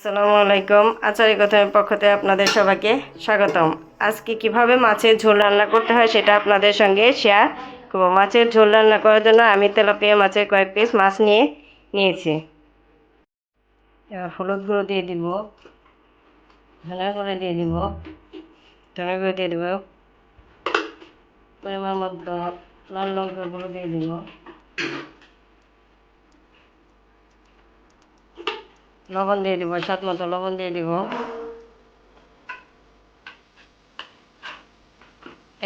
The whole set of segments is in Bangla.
আসসালামু আলাইকুম। আচারি কথার পক্ষ থেকে আপনাদের সবাইকে স্বাগতম। আজকে কিভাবে মাছের ঝোল রান্না করতে হয় সেটা আপনাদের সঙ্গে শেয়ার করব। মাছের ঝোল রান্না করার জন্য আমি তেলাপিয়া মাছের কয়েক পিস মাছ নিয়েছি। এবার হলুদ গুঁড়ো দিয়ে দিব, ধনে গুঁড়ো দিয়ে দিব, ধনে গুঁড়ো দিয়ে দিব, পরিমাণ মতো লাল লঙ্কার গুঁড়ো দিয়ে দিব, লবণ দিয়ে দিব, স্বাদ মতো লবণ দিয়ে দিব,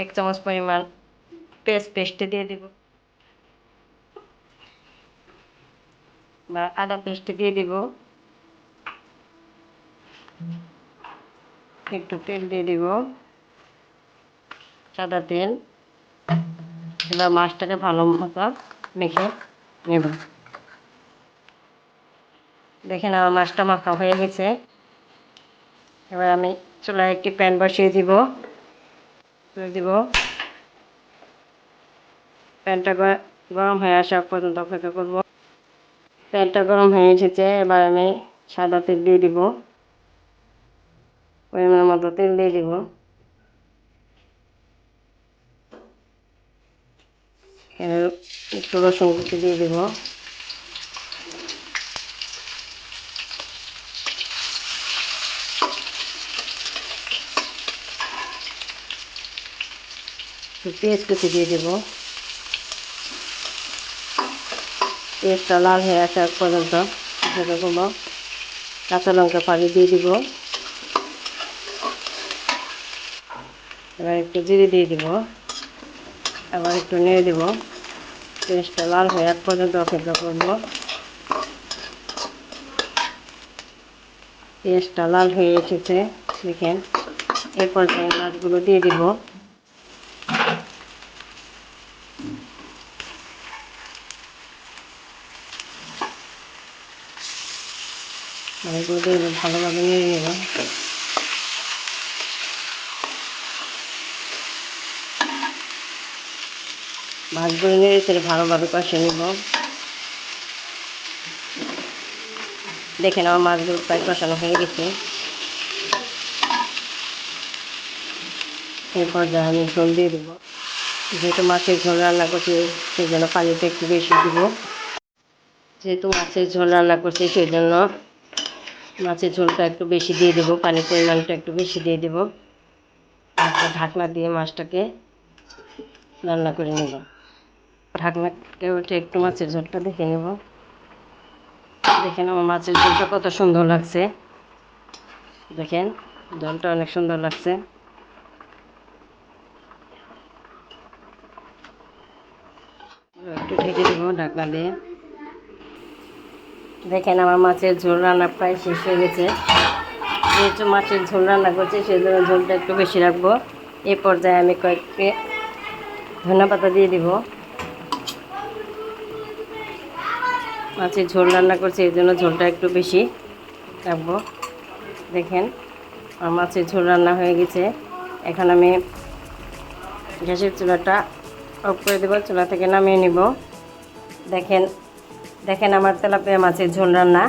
1 চামচ পরিমাণ পেস্ট দিয়ে দিব বা আদা পেস্ট দিয়ে দিব, একটু তেল দিয়ে দিব, সাদা তেল। এবার মাছটাকে ভালো মতো মেখে নেব। দেখেন আমার মাছটা মাখা হয়ে গেছে। এবার আমি চুলায় একটি প্যান বসিয়ে দিব, প্যানটা গরম হয়ে আসা পর্যন্ত অপেক্ষা করব। প্যানটা গরম হয়ে এসেছে, এবার আমি সাদা তেল দিয়ে দিব, পরিমাণ মতো তেল দিয়ে দিব। একটু রসুন কুচি দিয়ে দিব, পেঁয়াজ কুচি দিয়ে দিব। পেঁয়াজটা লাল হয়ে আসা পর্যন্ত অপেক্ষা করব। কাঁচা লঙ্কা ফালি দিয়ে দিব। এবার একটু জিরে দিয়ে দিব, আবার একটু নেড়ে দিব। পেঁয়াজটা লাল হয়ে এক পর্যন্ত অপেক্ষা করব। পেঁয়াজটা লাল হয়ে এসেছে, দেখেন। এই পর্যায়ে মাছগুলো দিয়ে দিব। মাছগুলো দিয়ে ভালোভাবে নেড়ে নেব। মাছগুলো নেড়ে চেড়ে ভালোভাবে কষে নেব। দেখেন আমার মাছগুলো প্রায় কষানো হয়ে গেছে। এই পর্যায়ে আমি ঝোল দিয়ে দেবো। যেহেতু মাছের ঝোল রান্না করছি সেই জন্য পানিটা একটু বেশি দিব। মাছের ঝোলটা একটু বেশি দিয়ে দেবো, পানির পরিমাণটা একটু বেশি দিয়ে দেবো। তারপর ঢাকনা দিয়ে মাছটাকে রান্না করে নেব। ঢাকনাকে উঠে একটু মাছের ঝোলটা দেখে নেব। দেখেন আমার মাছের ঝোলটা কত সুন্দর লাগছে। দেখেন ঝোলটা অনেক সুন্দর লাগছে। একটু ঢেকে দেবো ঢাকনা দিয়ে। দেখেন আমার মাছের ঝোল রান্না প্রায় শেষ হয়ে গেছে। যেহেতু মাছের ঝোল রান্না করছি সেই জন্য ঝোলটা একটু বেশি রাখবো। এই পর্যায়ে আমি কয়েকটি ধনেপাতা দিয়ে দিব। মাছের ঝোল রান্না করছি এই জন্য ঝোলটা একটু বেশি রাখবো। দেখেন আমার মাছের ঝোল রান্না হয়ে গেছে। এখন আমি গ্যাসের চুলাটা অফ করে দেবো, চুলা থেকে নামিয়ে নিব। দেখেন দেখেন আমার তেলাপিয়া মাছের ঝোল রান্না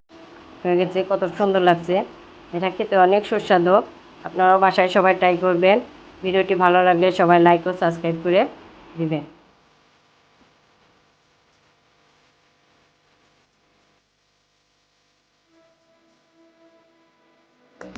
হয়ে গেছে, কত সুন্দর লাগছে। এটা খেতে অনেক সুস্বাদু। আপনারাও বাসায় সবাই ট্রাই করবেন। ভিডিওটি ভালো লাগলে সবাই লাইক ও সাবস্ক্রাইব করে দিবেন।